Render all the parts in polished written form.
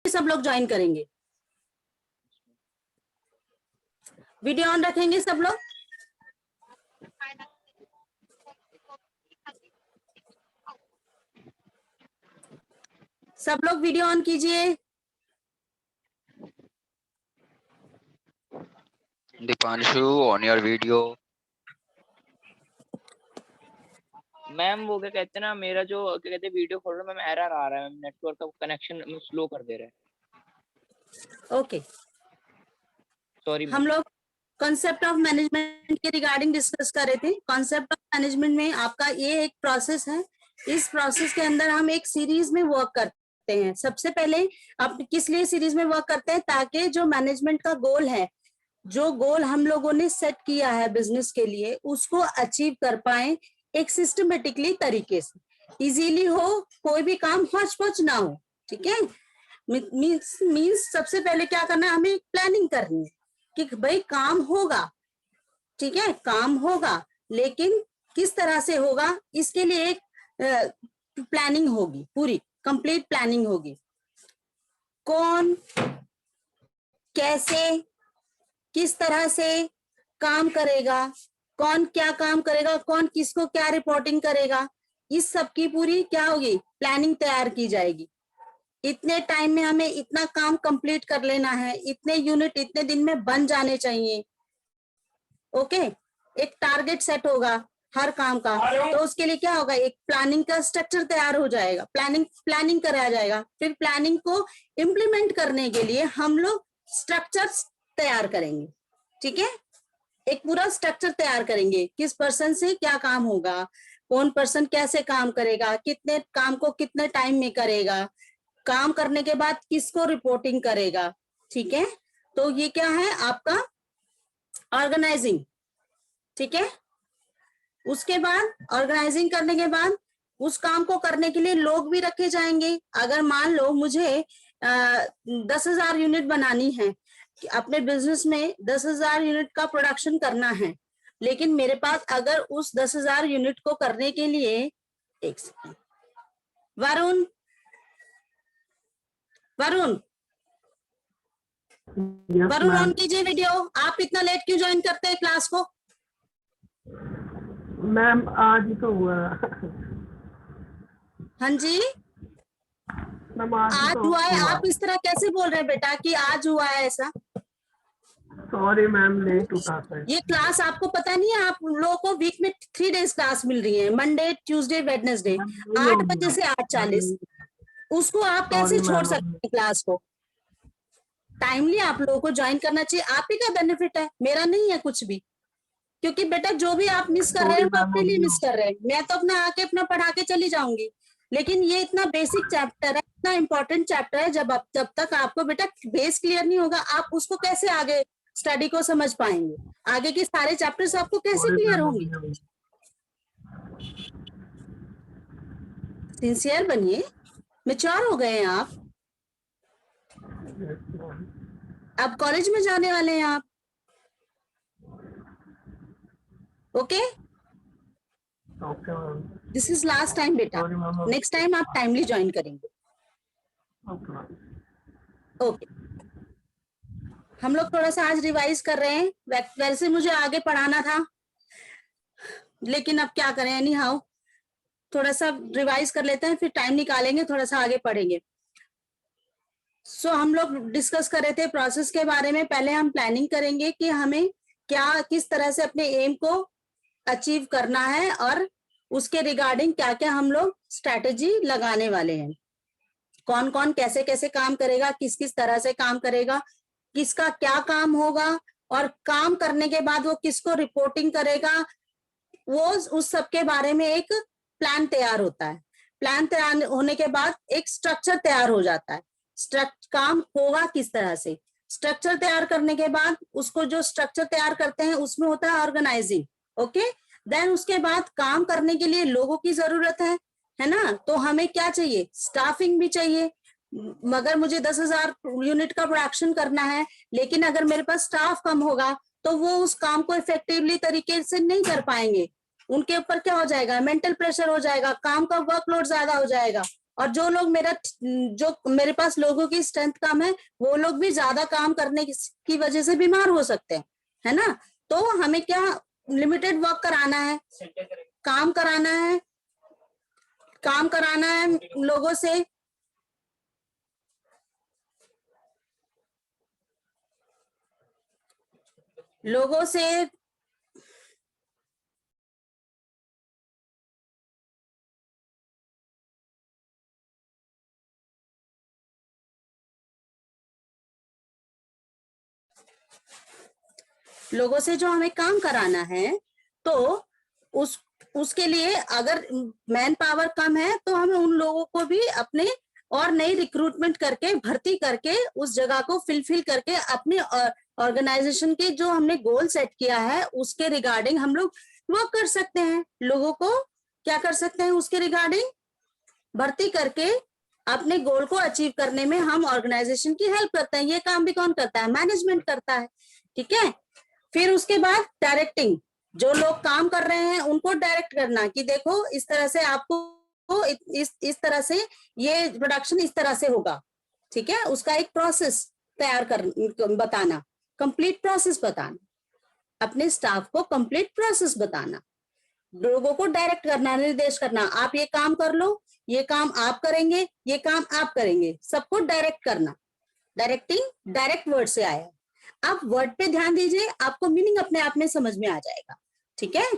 सब लोग ज्वाइन करेंगे। वीडियो ऑन रखेंगे सब लोग। सब लोग वीडियो ऑन कीजिए। Deepanshu on your video. Ma'am वो क्या कहते हैं ना, मेरा जो क्या कहते हैं वीडियो खोल रहा हूँ मैम, एरर आ रहा है, नेटवर्क का कनेक्शन स्लो कर दे रहा है। ओके, सॉरी हम लोग कॉन्सेप्ट ऑफ मैनेजमेंट के रिगार्डिंग डिस्कस कर रहे थे। कॉन्सेप्ट ऑफ मैनेजमेंट में आपका ये एक प्रोसेस है। इस प्रोसेस के अंदर हम एक सीरीज में वर्क करते हैं। सबसे पहले आप किस लिए सीरीज में वर्क करते हैं? ताकि जो मैनेजमेंट का गोल है, जो गोल हम लोगों ने सेट किया है बिजनेस के लिए, उसको अचीव कर पाए एक सिस्टमेटिकली तरीके से, इजीली हो, कोई भी काम हौच पौच ना हो। ठीक है, मीन्स सबसे पहले क्या करना है, हमें प्लानिंग करनी है कि भाई काम होगा। ठीक है, काम होगा, लेकिन किस तरह से होगा, इसके लिए एक प्लानिंग होगी, पूरी कंप्लीट प्लानिंग होगी। कौन कैसे किस तरह से काम करेगा, कौन क्या काम करेगा, कौन किसको क्या रिपोर्टिंग करेगा, इस सब की पूरी क्या होगी, प्लानिंग तैयार की जाएगी। इतने टाइम में हमें इतना काम कंप्लीट कर लेना है, इतने यूनिट इतने दिन में बन जाने चाहिए। ओके, एक टारगेट सेट होगा हर काम का। तो उसके लिए क्या होगा, एक प्लानिंग का स्ट्रक्चर तैयार हो जाएगा, प्लानिंग कराया जाएगा। फिर प्लानिंग को इम्प्लीमेंट करने के लिए हम लोग स्ट्रक्चर तैयार करेंगे। ठीक है, एक पूरा स्ट्रक्चर तैयार करेंगे, किस पर्सन से क्या काम होगा, कौन पर्सन कैसे काम करेगा, कितने काम को कितने टाइम में करेगा, काम करने के बाद किसको रिपोर्टिंग करेगा। ठीक है, तो ये क्या है आपका ऑर्गेनाइजिंग। ठीक है, उसके बाद ऑर्गेनाइजिंग करने के बाद उस काम को करने के लिए लोग भी रखे जाएंगे। अगर मान लो मुझे 10,000 यूनिट बनानी है, कि अपने बिजनेस में 10,000 यूनिट का प्रोडक्शन करना है, लेकिन मेरे पास अगर उस 10,000 यूनिट को करने के लिए, एक सेकंड, वरुण वरुण वरुण ऑन कीजिए वीडियो। आप इतना लेट क्यों ज्वाइन करते हैं क्लास को? मैम आज ही तो हुआ। हाँ जी, मैम आज तो हुआ है। आप इस तरह कैसे बोल रहे हैं बेटा कि आज हुआ है? ऐसा सॉरी मैम, लेट उठा था। ये क्लास आपको पता नहीं है, आप लोगों को वीक में 3 डेज क्लास मिल रही है, मंडे ट्यूसडे वेडनेसडे, 8 बजे से 8:40। उसको आप कैसे छोड़ सकते हैं क्लास को? टाइमली आप लोगों को ज्वाइन करना चाहिए। आप ही का बेनिफिट है, मेरा नहीं है कुछ भी। क्योंकि बेटा जो भी आप मिस कर रहे हैं वो अपने लिए मिस कर रहे हैं। मैं तो अपना आके अपना पढ़ा के चली जाऊंगी, लेकिन ये इतना बेसिक चैप्टर है, इतना इंपॉर्टेंट चैप्टर है, जब तक आपको बेटा बेस क्लियर नहीं होगा, आप उसको कैसे आगे स्टडी को समझ पाएंगे? आगे के सारे चैप्टर्स आपको कैसे क्लियर होंगे? सिंसियर बनिए, मैच्योर हो गए हैं आप, अब कॉलेज में जाने वाले हैं आप। Okay, this is last time बेटा, नेक्स्ट टाइम आप टाइमली ज्वाइन करेंगे। ओके, हम लोग थोड़ा सा आज रिवाइज कर रहे हैं। वैसे मुझे आगे पढ़ाना था, लेकिन अब क्या करें, एनी हाउ थोड़ा सा रिवाइज कर लेते हैं, फिर टाइम निकालेंगे, थोड़ा सा आगे पढ़ेंगे। सो हम लोग डिस्कस कर रहे थे प्रोसेस के बारे में। पहले हम प्लानिंग करेंगे कि हमें क्या, किस तरह से अपने एम को अचीव करना है, और उसके रिगार्डिंग क्या क्या हम लोग स्ट्रैटेजी लगाने वाले हैं। कौन कौन कैसे कैसे काम करेगा, किस किस तरह से काम करेगा, किसका क्या काम होगा, और काम करने के बाद वो किसको रिपोर्टिंग करेगा, वो उस सब के बारे में एक प्लान तैयार होता है। प्लान तैयार होने के बाद एक स्ट्रक्चर तैयार हो जाता है, काम होगा किस तरह से। स्ट्रक्चर तैयार करने के बाद उसको जो स्ट्रक्चर तैयार करते हैं उसमें होता है ऑर्गेनाइजिंग। ओके, देन उसके बाद काम करने के लिए लोगों की जरूरत है ना? तो हमें क्या चाहिए, स्टाफिंग भी चाहिए। मगर मुझे 10,000 यूनिट का प्रोडक्शन करना है, लेकिन अगर मेरे पास स्टाफ कम होगा तो वो उस काम को इफेक्टिवली तरीके से नहीं कर पाएंगे। उनके ऊपर क्या हो जाएगा, मेंटल प्रेशर हो जाएगा, काम का वर्कलोड ज्यादा हो जाएगा, और जो लोग जो मेरे पास लोगों की स्ट्रेंथ कम है, वो लोग भी ज्यादा काम करने की वजह से बीमार हो सकते हैं, है ना। तो हमें क्या लिमिटेड वर्क कराना है, काम कराना है, काम कराना है लोगों से। लोगों से लोगों से जो हमें काम कराना है, तो उसके लिए अगर मैन पावर कम है तो हमें उन लोगों को भी अपने और नई रिक्रूटमेंट करके भर्ती करके उस जगह को फिलफिल करके अपने ऑर्गेनाइजेशन के जो हमने गोल सेट किया है उसके रिगार्डिंग हम लोग वर्क कर सकते हैं। लोगों को क्या कर सकते हैं, उसके रिगार्डिंग भर्ती करके अपने गोल को अचीव करने में हम ऑर्गेनाइजेशन की हेल्प करते हैं। ये काम भी कौन करता है, मैनेजमेंट करता है, ठीक है। फिर उसके बाद डायरेक्टिंग, जो लोग काम कर रहे हैं उनको डायरेक्ट करना कि देखो इस तरह से आपको इस तरह से ये प्रोडक्शन इस तरह से होगा, ठीक है। उसका एक प्रोसेस तैयार कर बताना, कंप्लीट प्रोसेस बताना, अपने स्टाफ को कंप्लीट प्रोसेस बताना, लोगों को डायरेक्ट करना, निर्देश करना, आप ये काम कर लो, ये काम आप करेंगे, ये काम आप करेंगे, सबको डायरेक्ट करना। डायरेक्टिंग डायरेक्ट वर्ड से आया है। आप वर्ड पे ध्यान दीजिए, आपको मीनिंग अपने आप में समझ में आ जाएगा, ठीक है।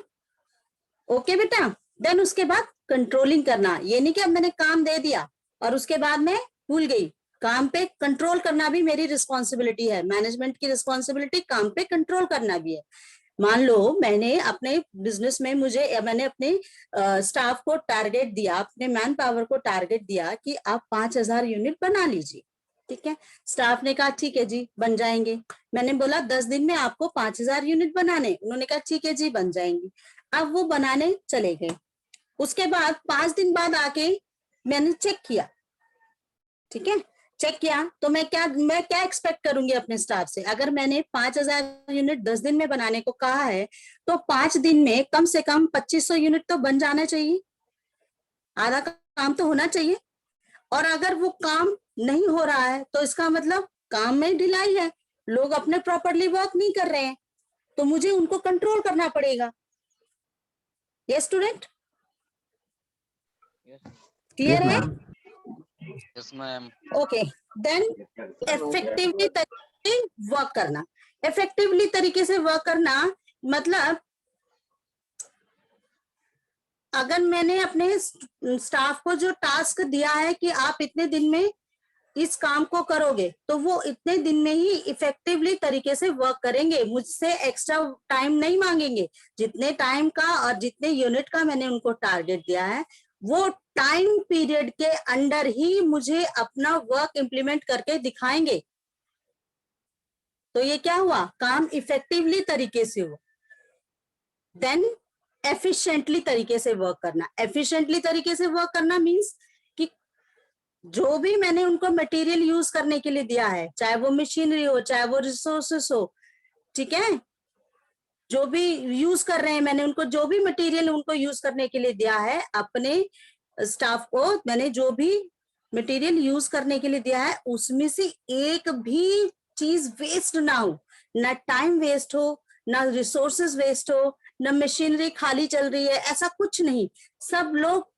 ओके बेटा। देन उसके बाद कंट्रोलिंग करना, ये नहीं कि अब मैंने काम दे दिया और उसके बाद मैं भूल गई। काम पे कंट्रोल करना भी मेरी रिस्पॉन्सिबिलिटी है, मैनेजमेंट की रिस्पॉन्सिबिलिटी काम पे कंट्रोल करना भी है। मान लो मैंने अपने बिजनेस में मैंने अपने स्टाफ को टारगेट दिया, अपने मैन पावर को टारगेट दिया कि आप 5000 यूनिट बना लीजिए, ठीक है। स्टाफ ने कहा ठीक है जी बन जाएंगे। मैंने बोला 10 दिन में आपको 5000 यूनिट बनाने, उन्होंने कहा ठीक है जी बन जाएंगे। अब वो बनाने चले गए। उसके बाद 5 दिन बाद आके मैंने चेक किया, ठीक है। चेक किया तो मैं क्या एक्सपेक्ट करूंगी अपने स्टाफ से। अगर मैंने 5000 यूनिट 10 दिन में बनाने को कहा है तो 5 दिन में कम से कम 2500 यूनिट तो बन जाना चाहिए, आधा काम तो होना चाहिए। और अगर वो काम नहीं हो रहा है तो इसका मतलब काम में ढिलाई है, लोग अपने प्रॉपरली वर्क नहीं कर रहे हैं, तो मुझे उनको कंट्रोल करना पड़ेगा। यस स्टूडेंट, क्लियर है? Yes, ma'am. Okay. Then effectively तरीके से वर्क करना। इफेक्टिवली तरीके से वर्क करना मतलब अगर मैंने अपने स्टाफ को जो टास्क दिया है कि आप इतने दिन में इस काम को करोगे, तो वो इतने दिन में ही इफेक्टिवली तरीके से वर्क करेंगे, मुझसे एक्स्ट्रा टाइम नहीं मांगेंगे। जितने टाइम का और जितने यूनिट का मैंने उनको टारगेट दिया है, वो टाइम पीरियड के अंडर ही मुझे अपना वर्क इंप्लीमेंट करके दिखाएंगे। तो ये क्या हुआ, काम इफेक्टिवली तरीके से हुआ। देन एफिशिएंटली तरीके से वर्क करना। एफिशिएंटली तरीके से वर्क करना मीन्स कि जो भी मैंने उनको मटेरियल यूज करने के लिए दिया है, चाहे वो मशीनरी हो, चाहे वो रिसोर्सेस हो, ठीक है, जो भी यूज कर रहे हैं मैंने उनको, जो भी मटेरियल उनको यूज करने के लिए दिया है, अपने स्टाफ को मैंने जो भी मटेरियल यूज करने के लिए दिया है उसमें से एक भी चीज वेस्ट ना हो, ना टाइम वेस्ट हो, ना रिसोर्सेज वेस्ट हो, ना मशीनरी खाली चल रही है, ऐसा कुछ नहीं। सब लोग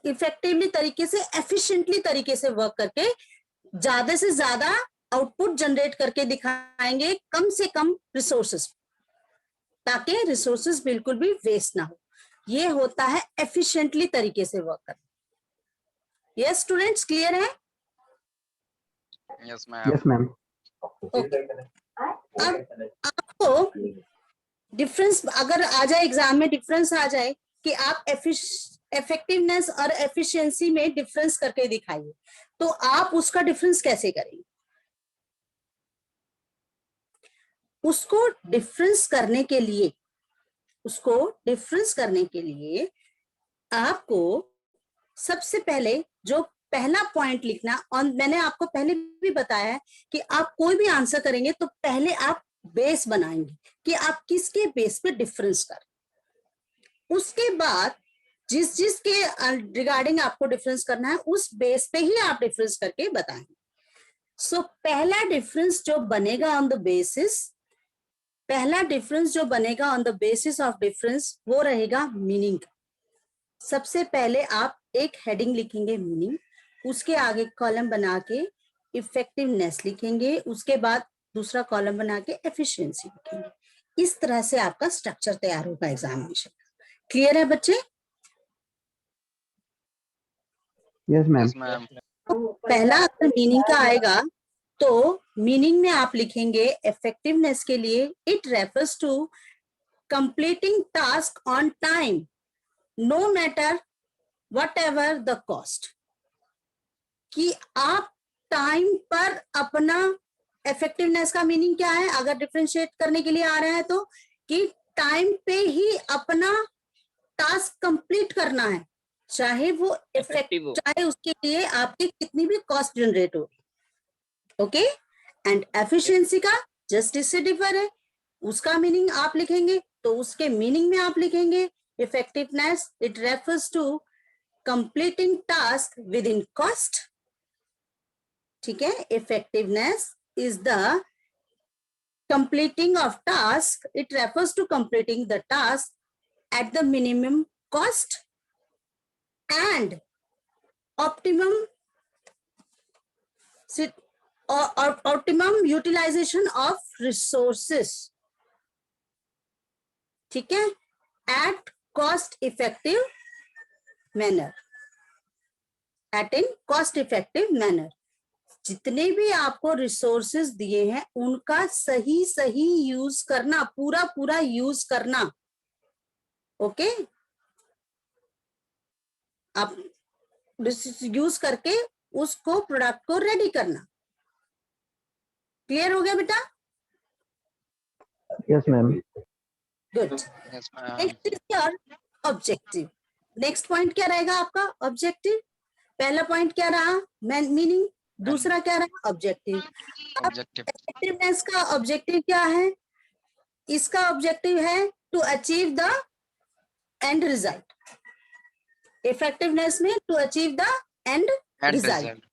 इफेक्टिवली तरीके से, एफिशिएंटली तरीके से वर्क करके ज्यादा से ज्यादा आउटपुट जनरेट करके दिखाएंगे कम से कम रिसोर्सेज, ताकि रिसोर्सेज बिल्कुल भी वेस्ट ना हो। ये होता है एफिशिएंटली तरीके से वर्क करना। यस स्टूडेंट्स, क्लियर है? Yes, ma'am. Yes, ma'am. अब आपको डिफरेंस अगर आ जाए, एग्जाम में डिफरेंस आ जाए कि आप इफेक्टिवनेस और एफिशिएंसी में डिफरेंस करके दिखाइए, तो आप उसका डिफरेंस कैसे करेंगे? उसको डिफरेंस करने के लिए आपको सबसे पहले जो पहला पॉइंट लिखना, और मैंने आपको पहले भी बताया है कि आप कोई भी आंसर करेंगे तो पहले आप बेस बनाएंगे कि आप किसके बेस पे डिफरेंस कर। उसके बाद जिस जिस के रिगार्डिंग आपको डिफरेंस करना है उस बेस पे ही आप डिफरेंस करके बताएंगे। सो पहला डिफरेंस जो बनेगा ऑन द बेसिस, पहला डिफरेंस जो बनेगा on the basis of difference वो रहेगा मीनिंग। सबसे पहले आप एक हेडिंग लिखेंगे मीनिंग, उसके आगे कॉलम बना के इफेक्टिवनेस लिखेंगे, उसके बाद दूसरा कॉलम बना के एफिशिएंसी लिखेंगे। इस तरह से आपका स्ट्रक्चर तैयार होगा एग्जामिनेशन। क्लियर है बच्चे? Yes ma'am. Yes ma'am. पहला अगर मीनिंग का आएगा तो मीनिंग में आप लिखेंगे इफेक्टिवनेस के लिए it refers to completing task on time no matter whatever the cost. कि आप टाइम पर अपना, इफेक्टिवनेस का मीनिंग क्या है अगर डिफरेंशिएट करने के लिए आ रहा है तो, कि टाइम पे ही अपना टास्क कंप्लीट करना है, चाहे वो Effective हो। चाहे उसके लिए आपकी कितनी भी कॉस्ट जनरेट हो। ओके, एंड एफिशिएंसी का जस्ट इससे डिफर है, उसका मीनिंग आप लिखेंगे तो उसके मीनिंग में आप लिखेंगे effectiveness it refers to completing task within cost. ठीक है, effectiveness is the completing of task, it refers to completing the task at the minimum cost and optimum optimum utilization of resources। ठीक है, at cost effective manner, at in cost effective manner। जितने भी आपको resources दिए हैं उनका सही सही यूज करना, पूरा पूरा यूज करना। ओके, आप यूज करके उसको प्रोडक्ट को रेडी करना। क्लियर हो गया बेटा? Yes ma'am. Good. Yes ma'am. Next is your objective. Next point क्या रहेगा आपका? ऑब्जेक्टिव। पहला पॉइंट क्या रहा? मीनिंग। दूसरा क्या रहा? ऑब्जेक्टिव। ऑब्जेक्टिव। इफेक्टिवनेस का ऑब्जेक्टिव क्या है? इसका ऑब्जेक्टिव है to achieve the end result. Effectiveness में to achieve the end end result. Result.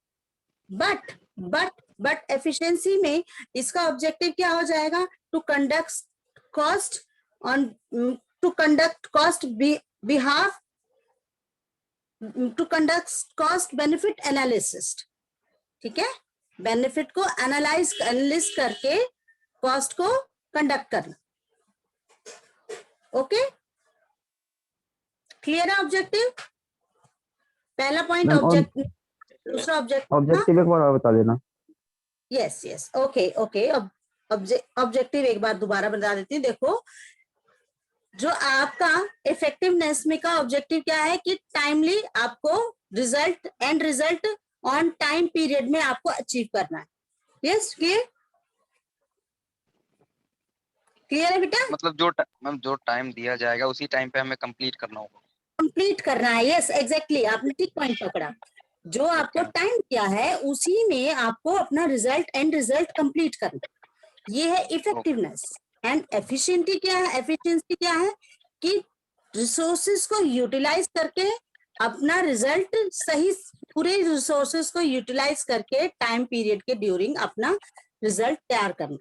But efficiency में इसका ऑब्जेक्टिव क्या हो जाएगा? To conduct cost on, to conduct cost behalf, to conduct cost benefit analysis. ठीक है, बेनिफिट को एनालिस करके कॉस्ट को कंडक्ट करना। ओके, क्लियर है ऑब्जेक्टिव? पहला पॉइंट ऑब्जेक्टिव, दूसरा ऑब्जेक्टिव। ऑब्जेक्टिव एक बार और बता देना। Yes yes, okay okay. Objective एक बार दोबारा बता देती हूँ। देखो, जो आपका इफेक्टिवनेस में का ऑब्जेक्टिव क्या है कि टाइमली आपको result, and result on time period में आपको अचीव करना है। Yes, clear? क्लियर है बेटा? मतलब मैम जो टाइम दिया जाएगा उसी टाइम पे हमें कंप्लीट करना होगा। कंप्लीट करना है। यस एग्जैक्टली, आपने ठीक पॉइंट पकड़ा। जो आपको टाइम दिया है उसी में आपको अपना रिजल्ट, एंड रिजल्ट कंप्लीट करना। ये है इफेक्टिवनेस। एंड एफिशिएंसी क्या है? एफिशिएंसी क्या है कि रिसोर्सेज को यूटिलाइज करके अपना रिजल्ट सही, पूरे रिसोर्सेज को यूटिलाइज करके टाइम पीरियड के ड्यूरिंग अपना रिजल्ट तैयार करना,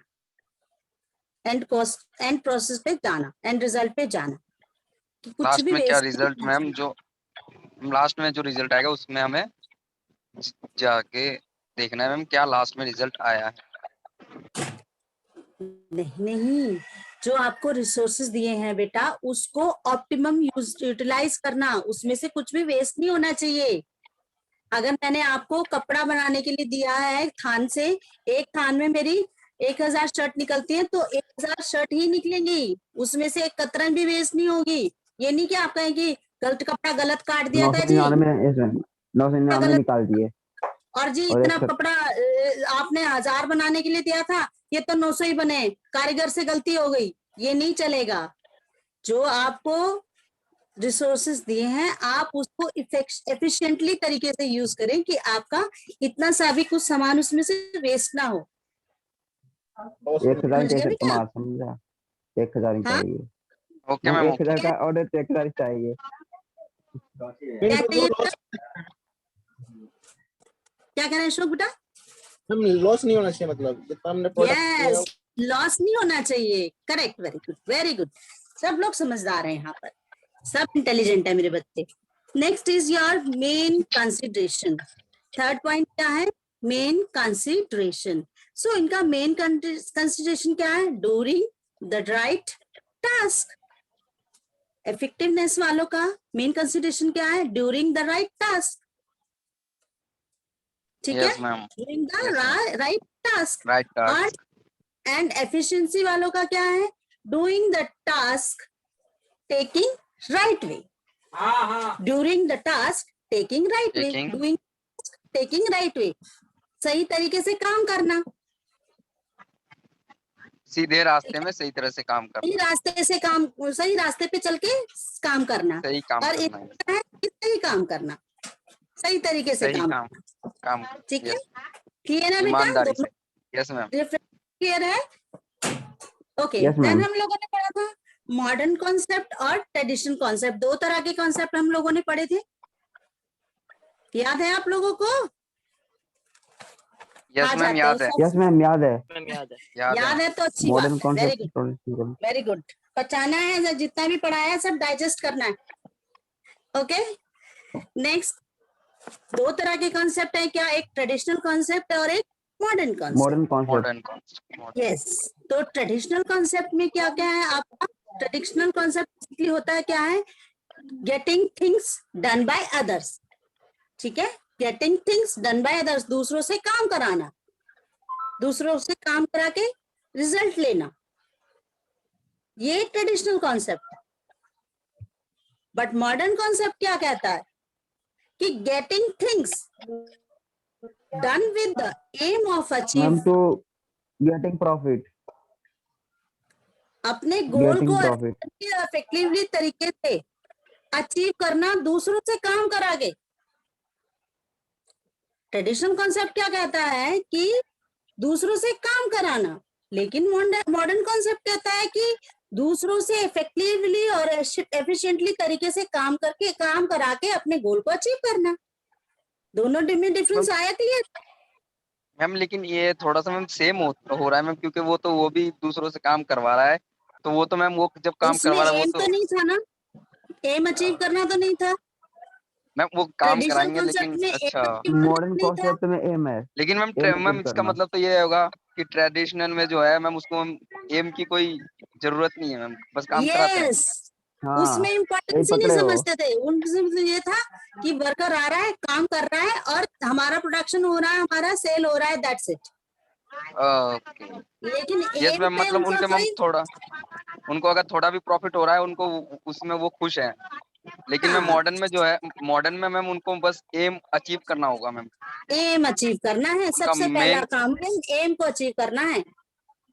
एंड कॉस्ट एंड प्रोसेस पे जाना, एंड रिजल्ट पे जाना कि कुछ लास्ट भी में क्या वेस्ट रिजल्ट मैम, जो लास्ट में जो रिजल्ट आएगा उसमें हमें जाके देखना है मैम क्या लास्ट में रिजल्ट आया है। नहीं, जो आपको रिसोर्सेज दिए हैं बेटा उसको ऑप्टिमम यूटिलाइज करना, उसमें से कुछ भी वेस्ट नहीं होना चाहिए। अगर मैंने आपको कपड़ा बनाने के लिए दिया है थान से, एक थान में मेरी 1000 शर्ट निकलती है तो 1000 शर्ट ही निकलेंगी, उसमें से एक कतरन भी वेस्ट नहीं होगी। ये नहीं कि आप कहें कि गलत कपड़ा गलत काट दिया था जी, 999 निकाल दिए और जी और इतना 100 कपड़ा आपने 1000 बनाने के लिए दिया था, ये तो 900 ही बने, कारीगर से गलती हो गई। ये नहीं चलेगा। जो आपको रिसोर्सेज दिए हैं आप उसको एफिशिएंटली तरीके से यूज करें कि आपका इतना सा भी कुछ सामान उसमें से वेस्ट ना हो। 1000 समझ गए बेटा? समझा, 1000 ही हाँ? चाहिए ओके मैम। मैम। 1000 का ऑर्डर तो 1000 चाहिए। क्या चाहिए बेटा? क्या कह रहे हैं अशोक बेटा? मैम लॉस नहीं होना चाहिए, मतलब जितना हमने प्रोडक्ट यस, लॉस नहीं होना चाहिए। Correct, very good, very good. सब लोग समझदार हैं यहाँ पर, सब इंटेलिजेंट है मेरे बच्चे। Next is your main consideration. Third point क्या है? Main consideration. सो इनका मेन कंसिडरेशन क्या है? During the right task. Effectiveness वालों का मेन कंसिडरेशन क्या है? During the right task. ठीक है, yes ma'am, during the Yes, ma'am. Right task. Right और टास्क। एंड एफिशिएंसी वालों का क्या है? Doing the task taking right way. During the task taking right way. Taking- doing taking right way, सही तरीके से काम करना, सीधे रास्ते में सही तरह से काम सही करना, रास्ते से काम, सही रास्ते पे चल के काम करना। सही काम और एक करना है, क्या है कि सही काम करना, सही तरीके से सही काम। काम ठीक है, yes, क्लियर है बेटा? ईमानदारी दोनों से। Yes ma'am. क्लियर है? Okay, Yes, then ma'am. हम लोगों ने पढ़ा था मॉडर्न कॉन्सेप्ट और ट्रेडिशनल कॉन्सेप्ट। दो तरह के कॉन्सेप्ट हम लोगों ने पढ़े थे, याद है आप लोगों को? यस आ मैम, जाते याद हो है, सब? यस मैम, याद है। मैम याद है। याद है तो अच्छी बात मॉडर्न है। Very good, concept. Very good. बचाना है, जितना भी पढ़ाया है सब डाइजेस्ट करना है। ओके, नेक्स्ट दो तरह के कॉन्सेप्ट है क्या? एक ट्रेडिशनल कॉन्सेप्ट और एक modern concept. Modern concept. Modern concept. Yes, तो ट्रेडिशनल कॉन्सेप्ट में क्या क्या है आपका? ट्रेडिशनल कॉन्सेप्ट होता है क्या है? Getting things done by others. ठीक है, getting things done by others, दूसरों से काम कराना, दूसरों से काम करा के रिजल्ट लेना, ये ट्रेडिशनल कॉन्सेप्ट है। बट मॉडर्न कॉन्सेप्ट क्या कहता है कि getting things done with the aim of achieve, ma'am तो गेटिंग प्रॉफिट। अपने गोल Getting को profit. इफेक्टिवली तरीके से अचीव करना, दूसरों से काम करा के। ट्रेडिशनल कॉन्सेप्ट क्या कहता है कि दूसरों से काम कराना, लेकिन मॉडर्न कॉन्सेप्ट कहता है कि दूसरों से इफेक्टिवली और एफिशिएंटली तरीके से काम करके, काम करा के अपने गोल को अचीव करना। दोनों में डिफरेंस आया थी ये? मैम लेकिन ये थोड़ा सा मैम सेम हो रहा है मैम, क्योंकि वो भी दूसरों से काम करवा रहा है, तो वो तो मैम वो जब काम उसमें करवा रहा है वो एम तो तो नहीं था ना, एम अचीव करना तो नहीं था। मैम वो काम ट्रेडिशनल कराएंगे, कॉन्सेप्ट लेकिन में अच्छा, एम अचीव करना मॉडर्न नहीं था। कॉन्सेप्ट में एम है। लेकिन मैम aim मैम achieve इसका करना। मतलब तो ये होगा कि ट्रेडिशनल में जो है मैम उसको एम की कोई जरूरत नहीं है मैम, बस काम कराते हैं। यस, हाँ, उसमें यही इम्पोर्टेंस ही नहीं पकड़े हो। समझते थे। उनसे ये था कि वर्कर आ रहा है, काम कर रहा है और हमारा प्रोडक्शन हो रहा है, हमारा सेल हो रहा है, दैट्स इट। ओके, लेकिन यस एम मैम, पे मतलब उनका उनके मैम कोई, थोड़ा, उनको अगर थोड़ा भी प्रॉफिट हो रहा है उनको उसमें वो खुश है, लेकिन मैम हाँ, मॉडर्न में जो है, मॉडर्न में मैम उनको बस एम अचीव करना होगा मैम, एम अचीव करना है। उनका सबसे पहला काम है एम को अचीव करना है,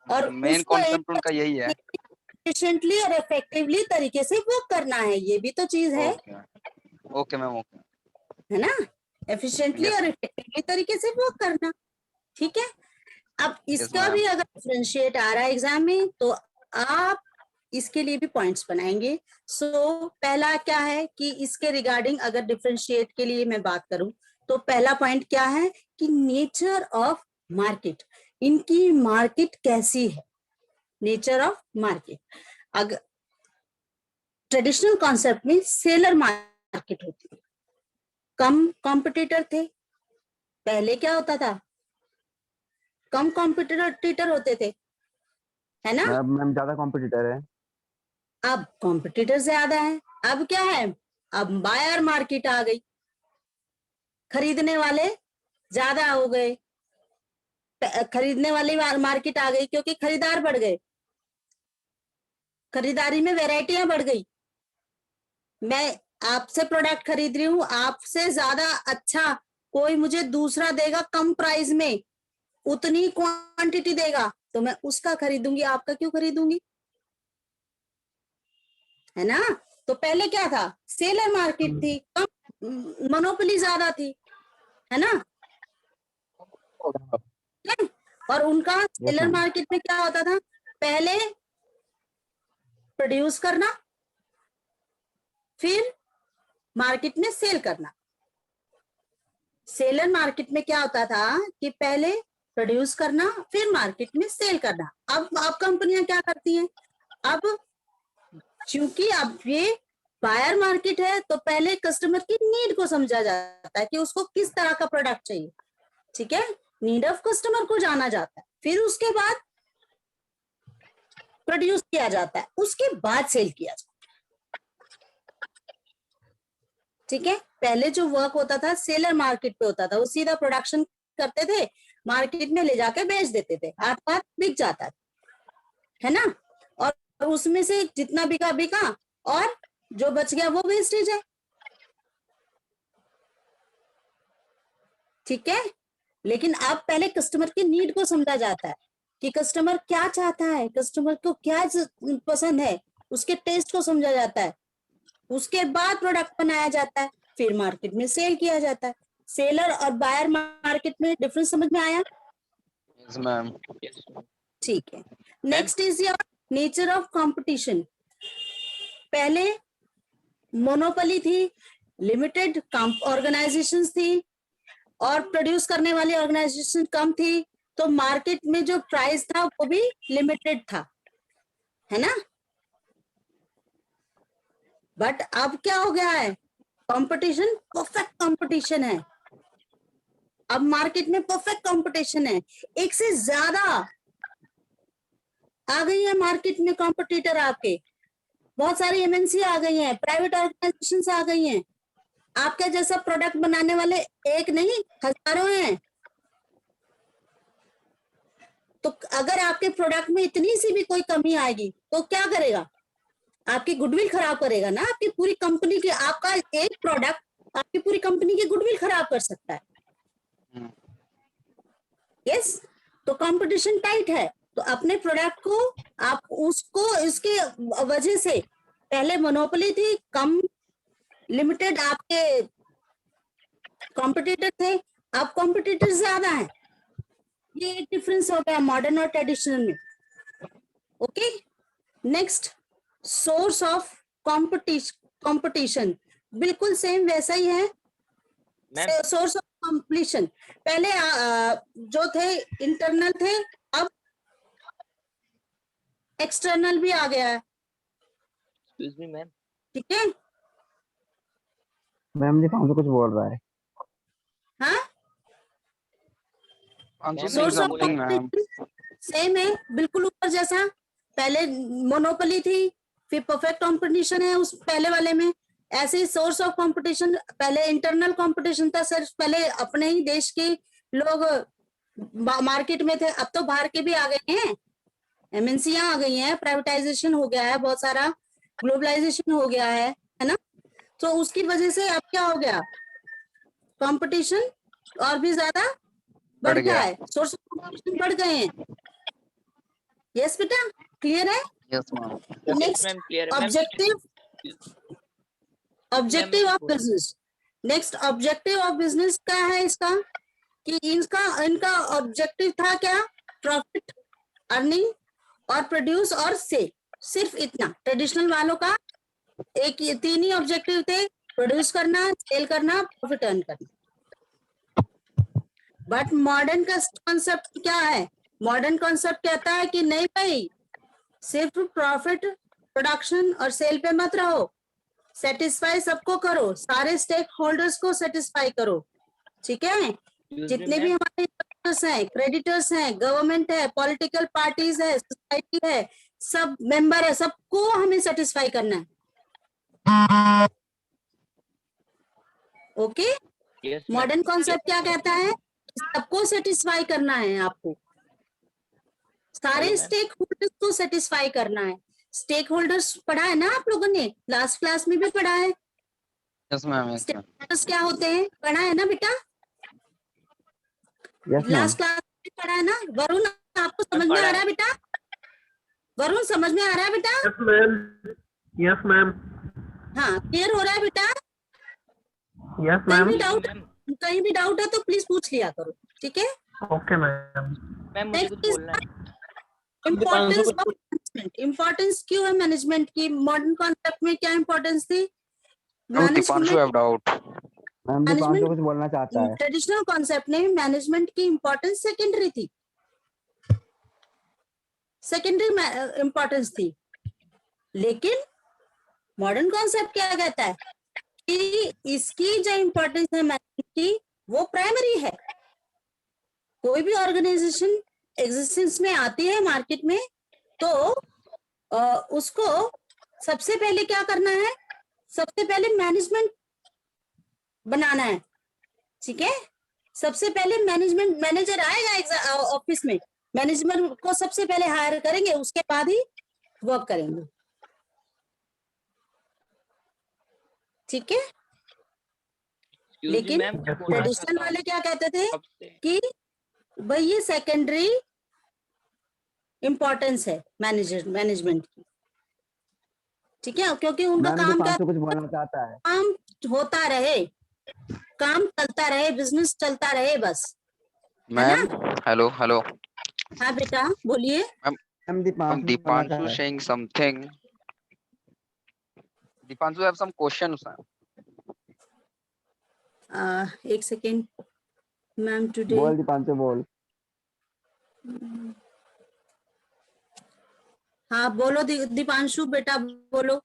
और मेन उसको कॉन्सेप्ट उनका यही है। एफिशिएंटली और इफेक्टिवली तरीके से वो करना है, ये भी तो चीज है, ओके ओके मैम, ओके, है ना? एफिशिएंटली यस और इफेक्टिवली तरीके से वो करना। ठीक है, अब यस इसका मैम, भी अगर डिफरेंशिएट आ रहा है एग्जाम में तो आप इसके लिए भी पॉइंट्स बनाएंगे। सो पहला क्या है कि इसके रिगार्डिंग अगर डिफरेंशिएट के लिए मैं बात करूं तो पहला पॉइंट क्या है कि नेचर ऑफ मार्केट, इनकी मार्केट कैसी है, नेचर ऑफ मार्केट। अगर ट्रेडिशनल कॉन्सेप्ट में सेलर मार्केट होती है, कम कॉम्पिटिटर थे। पहले क्या होता था, कम कॉम्पिटिटर होते थे, है ना? मैम ज्यादा कॉम्पिटिटर है। अब कॉम्पिटिटर ज्यादा है। अब क्या है, अब बायर मार्केट आ गई, खरीदने वाले ज्यादा हो गए, खरीदने वाली मार्केट आ गई क्योंकि खरीदार बढ़ गए, खरीदारी में वैरायटियां बढ़ गई। मैं आपसे प्रोडक्ट खरीद रही हूँ, आपसे ज्यादा अच्छा कोई मुझे दूसरा देगा कम प्राइस में, उतनी क्वांटिटी देगा, तो मैं उसका खरीदूंगी, आपका क्यों खरीदूंगी, है ना? तो पहले क्या था, सेलर मार्केट थी, कम मोनोपोली ज्यादा थी, है ना? और उनका सेलर मैम। मार्केट में क्या होता था, पहले प्रोड्यूस करना, फिर मार्केट में सेल करना। सेलर मार्केट में क्या होता था कि पहले प्रोड्यूस करना फिर मार्केट में सेल करना। अब कंपनियां क्या करती हैं, अब चूंकि अब ये बायर मार्केट है तो पहले कस्टमर की नीड को समझा जाता है कि उसको किस तरह का प्रोडक्ट चाहिए, ठीक है, नीड ऑफ कस्टमर को जाना जाता है, फिर उसके बाद प्रोड्यूस किया जाता है, उसके बाद सेल किया जाता है, ठीक है। पहले जो वर्क होता था सेलर मार्केट पे होता था, वो सीधा प्रोडक्शन करते थे, मार्केट में ले जाके बेच देते थे, हाथ बिक जाता है ना, और उसमें से जितना बिका बिका और जो बच गया वो वेस्टेज है, ठीक है। लेकिन अब पहले कस्टमर की नीड को समझा जाता है कि कस्टमर क्या चाहता है, कस्टमर को क्या पसंद है, उसके टेस्ट को समझा जाता है, उसके बाद प्रोडक्ट बनाया जाता है, फिर मार्केट में सेल किया जाता है। सेलर और बायर मार्केट में डिफरेंस समझ में आया? Yes ma'am. Yes, ma'am. ठीक है। Next is your nature of competition. पहले मोनोपोली थी, लिमिटेड ऑर्गेनाइजेशंस थी और प्रोड्यूस करने वाली ऑर्गेनाइजेशन कम थी, तो मार्केट में जो प्राइस था वो भी लिमिटेड था, है ना। बट अब क्या हो गया है, कंपटीशन परफेक्ट कंपटीशन है। अब मार्केट में परफेक्ट कंपटीशन है, एक से ज्यादा आ गई है मार्केट में कॉम्पिटिटर आपके, बहुत सारी एमएनसी आ गई हैं, प्राइवेट ऑर्गेनाइजेशंस आ गई हैं, आपके जैसा प्रोडक्ट बनाने वाले एक नहीं हजारों हैं। तो अगर आपके प्रोडक्ट में इतनी सी भी कोई कमी आएगी तो क्या करेगा, आपकी गुडविल खराब करेगा ना, आपकी पूरी कंपनी की, आपका एक प्रोडक्ट आपकी पूरी कंपनी की गुडविल खराब कर सकता है। यस, तो कंपटीशन टाइट है, तो अपने प्रोडक्ट को आप उसको इसके वजह से, पहले मोनोपोली थी, कम लिमिटेड आपके कॉम्पिटिटर थे, अब कॉम्पिटिटर ज्यादा है, ये एक डिफरेंस हो गया मॉडर्न और ट्रेडिशनल में। Okay, next source of competition बिल्कुल सेम वैसा ही है। मैम सोर्स ऑफ कंपटीशन पहले जो थे इंटरनल थे, अब एक्सटर्नल भी आ गया है, एक्सक्यूज मी मैम, ठीक है। मैम जी 500 कुछ बोल रहा है। हाँ, ma'am source of something ma'am. Competition same है, बिल्कुल ऊपर जैसा। पहले मोनोपोली थी, फिर परफेक्ट कंपटीशन है उस पहले वाले में। ऐसे ही सोर्स ऑफ कंपटीशन, पहले इंटरनल कंपटीशन था, सिर्फ पहले अपने ही देश के लोग मार्केट में थे, अब तो बाहर के भी आ गए हैं, एमएनसीयां आ गई हैं, प्राइवेटाइजेशन हो गया है बहुत सारा, ग्लोबलाइजेशन हो गया है ना। तो उसकी वजह से अब क्या हो गया, कंपटीशन और भी ज्यादा बढ़ गया है, सोर्स ऑफ कंपटीशन बढ़ गए हैं। यस बेटा, क्लियर है? Yes ma'am. Next ma'am clear है ma'am. Objective of business. Next objective of business क्या है इसका, कि इनका ऑब्जेक्टिव था क्या, प्रॉफिट, अर्निंग और प्रोड्यूस और सेल, सिर्फ इतना। ट्रेडिशनल वालों का एक तीन ही ऑब्जेक्टिव थे, प्रोड्यूस करना, सेल करना, प्रॉफिट अर्न करना। बट मॉडर्न का कॉन्सेप्ट क्या है, मॉडर्न कॉन्सेप्ट कहता है कि नहीं भाई, सिर्फ प्रॉफिट, प्रोडक्शन और सेल पे मत रहो, सेटिस्फाई सबको करो, सारे स्टेक होल्डर्स को सेटिस्फाई करो, ठीक है। जितने भी हमारे इन्वेस्टर्स हैं, क्रेडिटर्स हैं, गवर्नमेंट है, पॉलिटिकल पार्टीज है, सोसाइटी है, सब मेंबर है, सबको हमें सेटिस्फाई करना है। ओके, मॉडर्न कॉन्सेप्ट क्या कहता है, सबको सेटिस्फाई करना है, आपको सारे स्टेक होल्डर्स को सेटिस्फाई करना है। स्टेक होल्डर्स पढ़ा है ना आप लोगों ने, लास्ट क्लास में भी पढ़ा है। Yes ma'am. स्टेक होल्डर्स क्या होते हैं, पढ़ा है ना बेटा, यस मैम। लास्ट क्लास में पढ़ा है ना। वरुण, आपको समझ में आ रहा है बेटा, वरुण समझ में आ रहा है बेटा? यस मैम, यस मैम, हाँ, क्लियर हो रहा है बेटा? यस कहीं मैम, भी डाउट है तो प्लीज पूछ लिया करो, ठीक है। Okay ma'am. मैम मुझे कुछ बोलना है। इम्पोर्टेंस ऑफ मैनेजमेंट, इम्पोर्टेंस क्यों है मैनेजमेंट की, मॉडर्न कॉन्सेप्ट में क्या इम्पोर्टेंस थी, ma'am Deepanshu have doubt. Ma'am Deepanshu Management- कुछ बोलना चाहता है। ट्रेडिशनल कॉन्सेप्ट में मैनेजमेंट की इंपॉर्टेंस सेकेंडरी थी, सेकेंडरी इंपॉर्टेंस थी, लेकिन मॉडर्न कॉन्सेप्ट क्या कहता है कि इसकी जो इंपॉर्टेंस है मैनेजमेंट की वो प्राइमरी है। कोई भी ऑर्गेनाइजेशन एग्जिस्टेंस में आती है मार्केट में तो उसको सबसे पहले क्या करना है, सबसे पहले मैनेजमेंट बनाना है, ठीक है। सबसे पहले मैनेजमेंट मैनेजर आएगा ऑफिस में, मैनेजमेंट को सबसे पहले हायर करेंगे, उसके बाद ही वर्क करेंगे, ठीक है। लेकिन मैम ट्रेडिशनल वाले क्या कहते थे सबसे कि भाई ये सेकेंडरी इंपॉर्टेंस है मैनेजमेंट की, ठीक है, क्योंकि उनका मैम काम क्या, दीपांशु कुछ बोलना चाहता है। काम होता रहे, काम चलता रहे, बिजनेस चलता रहे बस। मैम हेलो हेलो हाँ बेटा बोलिए। मैम दीपांशु बोलना दीपांशु चाहता है। saying something. Deepanshu have some questions. एक सेकेंड मैम, टुडे बोल दीपांशु बोल। हाँ बोलो दीपांशु बेटा बोलो,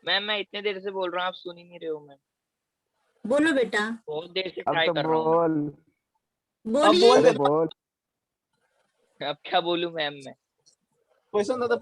मैम मैं इतने देर से बोल रहा हूँ, आप सुन ही नहीं रहे हो मैम। बोलो बेटा, बहुत देर से अब ट्राई तो कर रहा हूँ। बोल। बोलिए। अरे बोल। अब क्या बोलूं मैम मैं? क्वेश्चन था